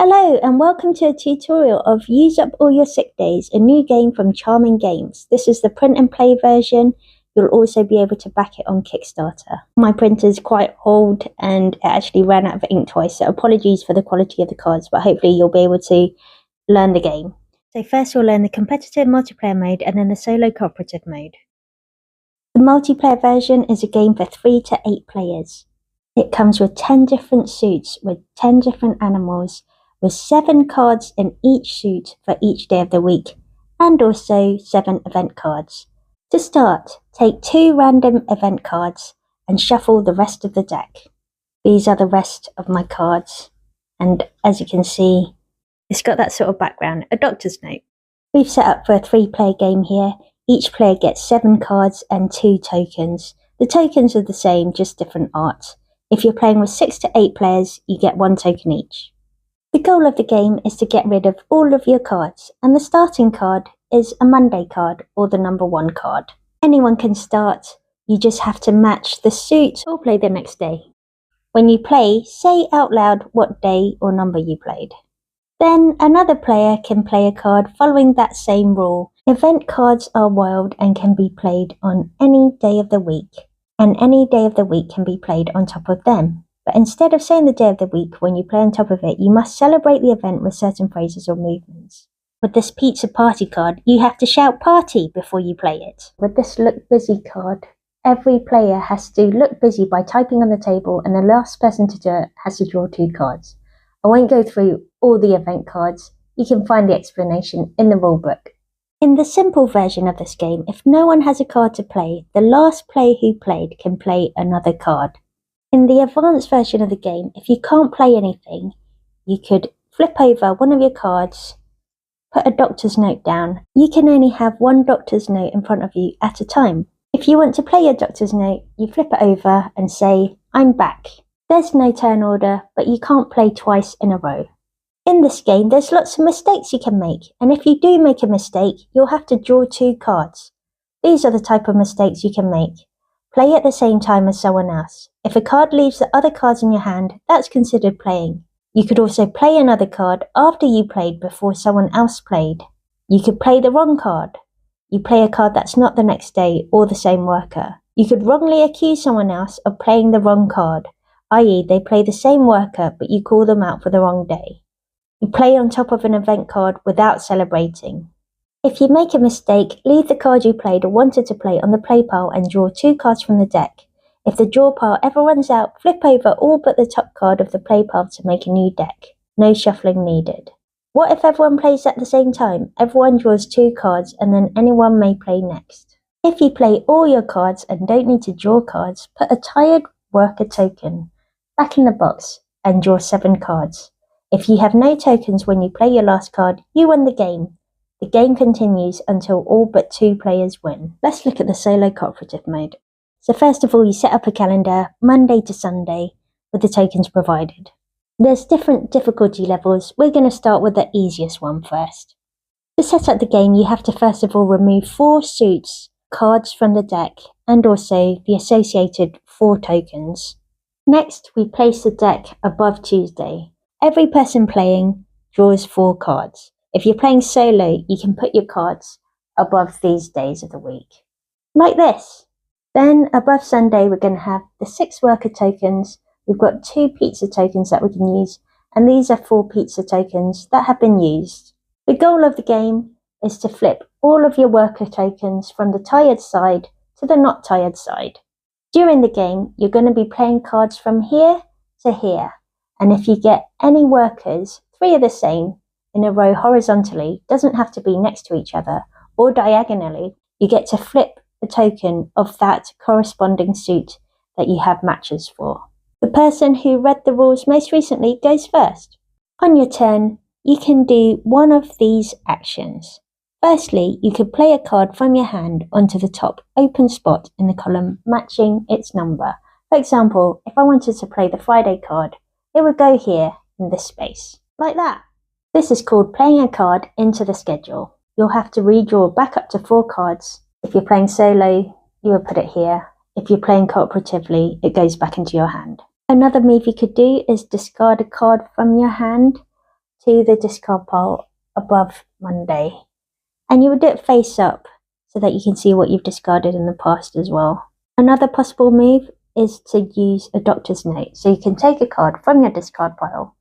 Hello and welcome to a tutorial of Use Up All Your Sick Days, a new game from Charming Games. This is the print and play version. You'll also be able to back it on Kickstarter. My printer's quite old and it actually ran out of ink twice, so apologies for the quality of the cards, but hopefully you'll be able to learn the game. So first we'll learn the competitive multiplayer mode and then the solo cooperative mode. The multiplayer version is a game for 3 to 8 players. It comes with 10 different suits with 10 different animals, with 7 cards in each suit for each day of the week, and also 7 event cards. To start, take 2 random event cards and shuffle the rest of the deck. These are the rest of my cards, and as you can see, it's got that sort of background, a doctor's note. We've set up for a 3-player game here. Each player gets 7 cards and 2 tokens. The tokens are the same, just different art. If you're playing with 6 to 8 players, you get 1 token each. The goal of the game is to get rid of all of your cards, and the starting card is a Monday card or the number 1 card. Anyone can start, you just have to match the suit or play the next day. When you play, say out loud what day or number you played. Then another player can play a card following that same rule. Event cards are wild and can be played on any day of the week, and any day of the week can be played on top of them. But instead of saying the day of the week when you play on top of it, you must celebrate the event with certain phrases or movements. With this pizza party card, you have to shout party before you play it. With this look busy card, every player has to look busy by typing on the table, and the last person to do it has to draw 2 cards. I won't go through all the event cards. You can find the explanation in the rulebook. In the simple version of this game, if no one has a card to play, the last player who played can play another card. In the advanced version of the game, if you can't play anything, you could flip over one of your cards, put a doctor's note down. You can only have 1 doctor's note in front of you at a time. If you want to play your doctor's note, you flip it over and say, "I'm back." There's no turn order, but you can't play twice in a row. In this game, there's lots of mistakes you can make, and if you do make a mistake, you'll have to draw 2 cards. These are the type of mistakes you can make. Play at the same time as someone else. If a card leaves the other cards in your hand, that's considered playing. You could also play another card after you played before someone else played. You could play the wrong card. You play a card that's not the next day or the same worker. You could wrongly accuse someone else of playing the wrong card, i.e. they play the same worker but you call them out for the wrong day. You play on top of an event card without celebrating. If you make a mistake, leave the card you played or wanted to play on the play pile and draw 2 cards from the deck. If the draw pile ever runs out, flip over all but the top card of the play pile to make a new deck. No shuffling needed. What if everyone plays at the same time? Everyone draws 2 cards and then anyone may play next. If you play all your cards and don't need to draw cards, put a tired worker token back in the box and draw 7 cards. If you have no tokens when you play your last card, you win the game. The game continues until all but 2 players win. Let's look at the solo cooperative mode. So first of all, you set up a calendar Monday to Sunday with the tokens provided. There's different difficulty levels. We're going to start with the easiest one first. To set up the game, you have to first of all remove 4 suits, cards from the deck, and also the associated 4 tokens. Next, we place the deck above Tuesday. Every person playing draws 4 cards. If you're playing solo, you can put your cards above these days of the week. Like this. Then above Sunday, we're going to have the 6 worker tokens. We've got 2 pizza tokens that we can use, and these are 4 pizza tokens that have been used. The goal of the game is to flip all of your worker tokens from the tired side to the not tired side. During the game, you're going to be playing cards from here to here, and if you get any workers, 3 are the same, in a row horizontally, doesn't have to be next to each other, or diagonally, you get to flip a token of that corresponding suit that you have matches for. The person who read the rules most recently goes first. On your turn, you can do one of these actions. Firstly, you could play a card from your hand onto the top open spot in the column matching its number. For example, if I wanted to play the Friday card, it would go here in this space, like that. This is called playing a card into the schedule. You'll have to redraw back up to 4 cards. If you're playing solo, you would put it here. If you're playing cooperatively, it goes back into your hand. Another move you could do is discard a card from your hand to the discard pile above Monday. And you would do it face up so that you can see what you've discarded in the past as well. Another possible move is to use a doctor's note. So you can take a card from your discard pile,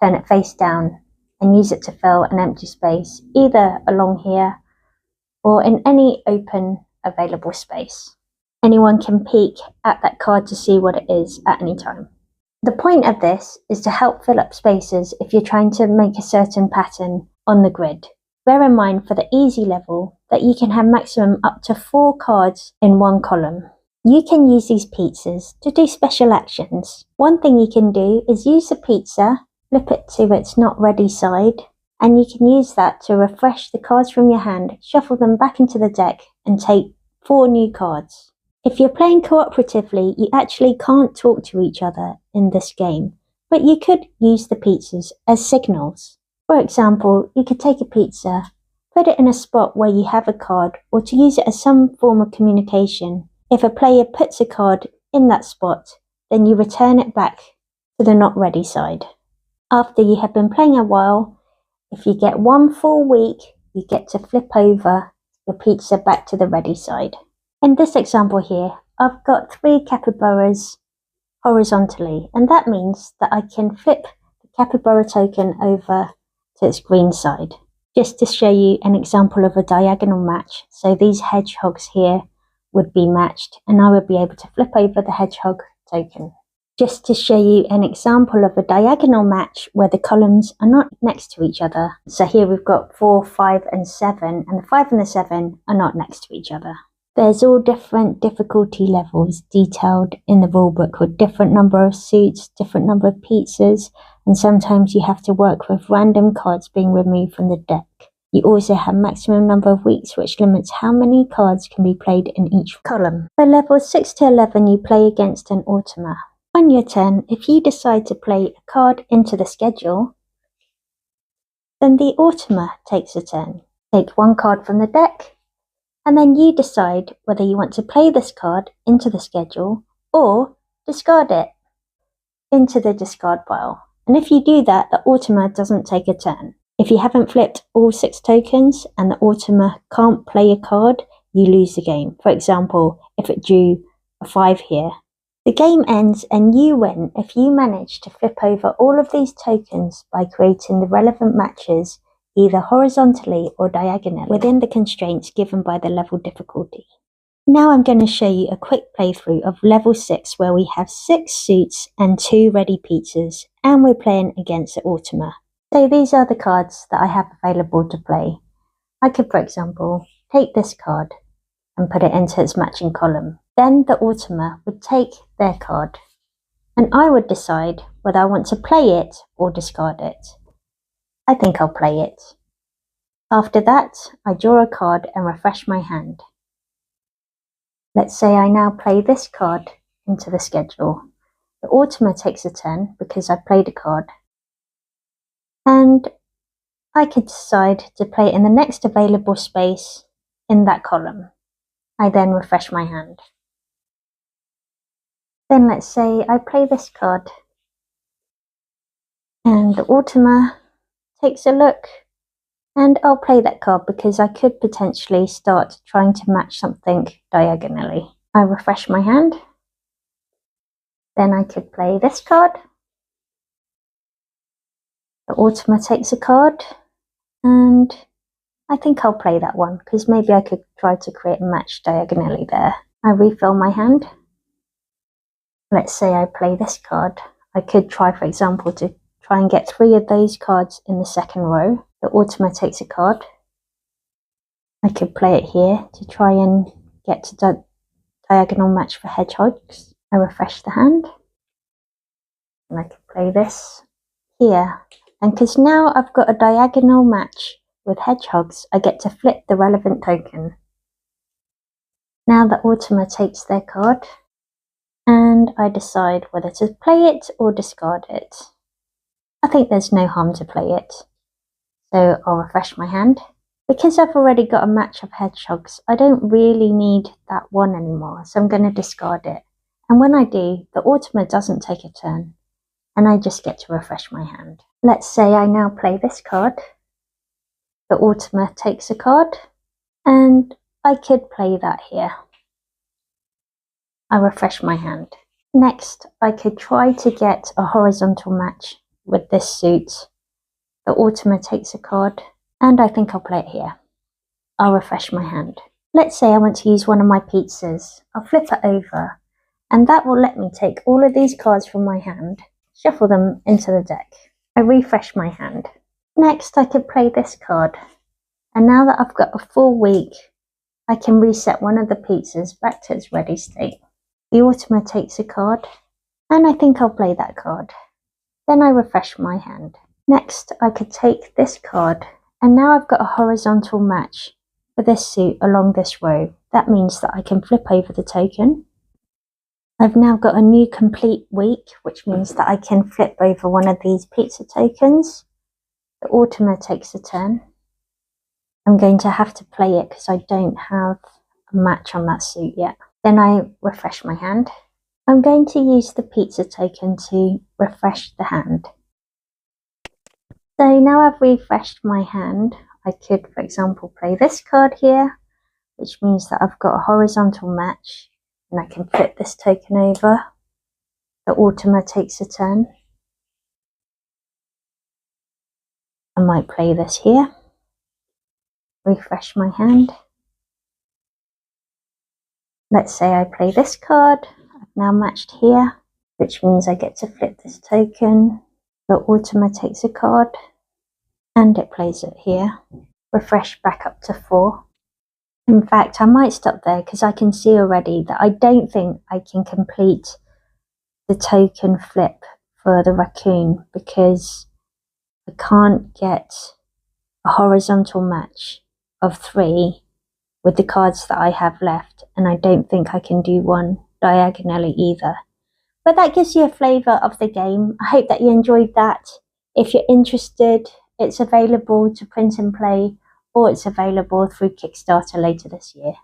turn it face down, and use it to fill an empty space, either along here or in any open available space. Anyone can peek at that card to see what it is at any time. The point of this is to help fill up spaces if you're trying to make a certain pattern on the grid. Bear in mind for the easy level that you can have maximum up to 4 cards in one column. You can use these pizzas to do special actions. One thing you can do is use the pizza, flip it to its not ready side, and you can use that to refresh the cards from your hand, shuffle them back into the deck, and take 4 new cards. If you're playing cooperatively, you actually can't talk to each other in this game, but you could use the pizzas as signals. For example, you could take a pizza, put it in a spot where you have a card, or to use it as some form of communication. If a player puts a card in that spot, then you return it back to the not ready side. After you have been playing a while, if you get 1 full week, you get to flip over the pizza back to the ready side. In this example here, I've got 3 capybaras horizontally, and that means that I can flip the capybara token over to its green side. Just to show you an example of a diagonal match, so these hedgehogs here would be matched, and I would be able to flip over the hedgehog token. Just to show you an example of a diagonal match where the columns are not next to each other. So here we've got 4, 5 and 7, and the 5 and the 7 are not next to each other. There's all different difficulty levels detailed in the rulebook with different number of suits, different number of pizzas, and sometimes you have to work with random cards being removed from the deck. You also have maximum number of weeks, which limits how many cards can be played in each column. For levels 6 to 11, you play against an automa. On your turn, if you decide to play a card into the schedule, then the automa takes a turn. Take 1 card from the deck, and then you decide whether you want to play this card into the schedule or discard it into the discard pile. And if you do that, the automa doesn't take a turn. If you haven't flipped all 6 tokens and the automa can't play a card, you lose the game. For example, if it drew a 5 here, the game ends and you win if you manage to flip over all of these tokens by creating the relevant matches either horizontally or diagonally within the constraints given by the level difficulty. Now I'm going to show you a quick playthrough of level 6 where we have 6 suits and 2 ready pizzas, and we're playing against the automa. So these are the cards that I have available to play. I could, for example, take this card and put it into its matching column. Then the automa would take their card, and I would decide whether I want to play it or discard it. I think I'll play it. After that, I draw a card and refresh my hand. Let's say I now play this card into the schedule. The automa takes a turn because I played a card, and I could decide to play it in the next available space in that column. I then refresh my hand. Then let's say I play this card, and the automa takes a look, and I'll play that card because I could potentially start trying to match something diagonally. I refresh my hand. Then I could play this card. The automa takes a card, and I think I'll play that one because maybe I could try to create a match diagonally there. I refill my hand. Let's say I play this card. I could try, for example, to try and get 3 of those cards in the second row. The automa takes a card. I could play it here to try and get to diagonal match for hedgehogs. I refresh the hand. And I could play this here. And because now I've got a diagonal match with hedgehogs, I get to flip the relevant token. Now the automa takes their card, and I decide whether to play it or discard it. I think there's no harm to play it, so I'll refresh my hand. Because I've already got a match of hedgehogs, I don't really need that one anymore, so I'm going to discard it. And when I do, the automa doesn't take a turn. and I just get to refresh my hand. Let's say I now play this card. The Automa takes a card, and I could play that here. I refresh my hand. Next, I could try to get a horizontal match with this suit. The Automa takes a card, and I think I'll play it here. I'll refresh my hand. Let's say I want to use one of my pizzas. I'll flip it over, and that will let me take all of these cards from my hand, shuffle them into the deck. I refresh my hand. Next, I could play this card, and now that I've got a full week, I can reset one of the pizzas back to its ready state. The Automa takes a card, and I think I'll play that card. Then I refresh my hand. Next, I could take this card, and now I've got a horizontal match for this suit along this row. That means that I can flip over the token. I've now got a new complete week, which means that I can flip over one of these pizza tokens. The Automa takes a turn. I'm going to have to play it because I don't have a match on that suit yet. Then I refresh my hand. I'm going to use the pizza token to refresh the hand. So now I've refreshed my hand, I could, for example, play this card here, which means that I've got a horizontal match, and I can flip this token over. The Automa takes a turn. I might play this here. Refresh my hand. Let's say I play this card. I've now matched here, which means I get to flip this token. The Automa takes a card, and it plays it here. Refresh back up to 4. In fact, I might stop there because I can see already that I don't think I can complete the token flip for the raccoon because I can't get a horizontal match of 3 with the cards that I have left, and I don't think I can do one diagonally either. But that gives you a flavour of the game. I hope that you enjoyed that. If you're interested, it's available to print and play, or it's available through Kickstarter later this year.